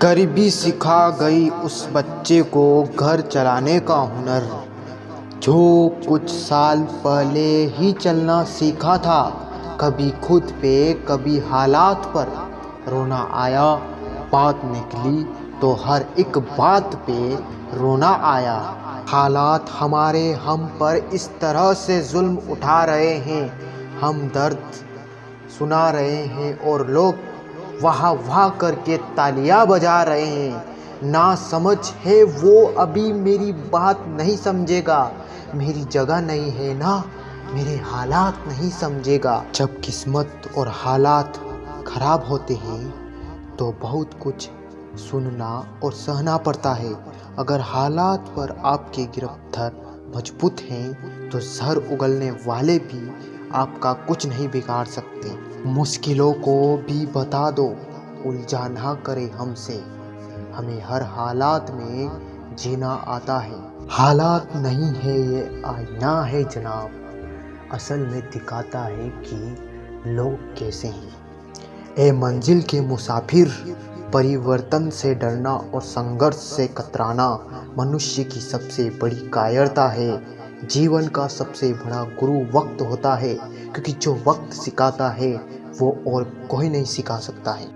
गरीबी सिखा गई उस बच्चे को घर चलाने का हुनर, जो कुछ साल पहले ही चलना सीखा था। कभी खुद पे कभी हालात पर रोना आया, बात निकली तो हर एक बात पे रोना आया। हालात हमारे हम पर इस तरह से जुल्म उठा रहे हैं, हम दर्द सुना रहे हैं और लोग वाह वाह करके तालियां बजा रहे हैं। ना समझ है वो अभी मेरी बात नहीं समझेगा, मेरी जगह नहीं है ना मेरे हालात नहीं समझेगा। जब किस्मत और हालात खराब होते हैं तो बहुत कुछ सुनना और सहना पड़ता है। अगर हालात पर आपके गिरफ्तार मजबूत हैं तो सर उगलने वाले भी आपका कुछ नहीं बिगाड़ सकते। मुश्किलों को भी बता दो, उलझा ना करे हमसे, हमें हर हालात में जीना आता है। हालात नहीं है ये आईना है जनाब, असल में दिखाता है कि लोग कैसे हैं। ए मंजिल के मुसाफिर, परिवर्तन से डरना और संघर्ष से कतराना मनुष्य की सबसे बड़ी कायरता है। जीवन का सबसे बड़ा गुरु वक्त होता है, क्योंकि जो वक्त सिखाता है वो और कोई नहीं सिखा सकता है।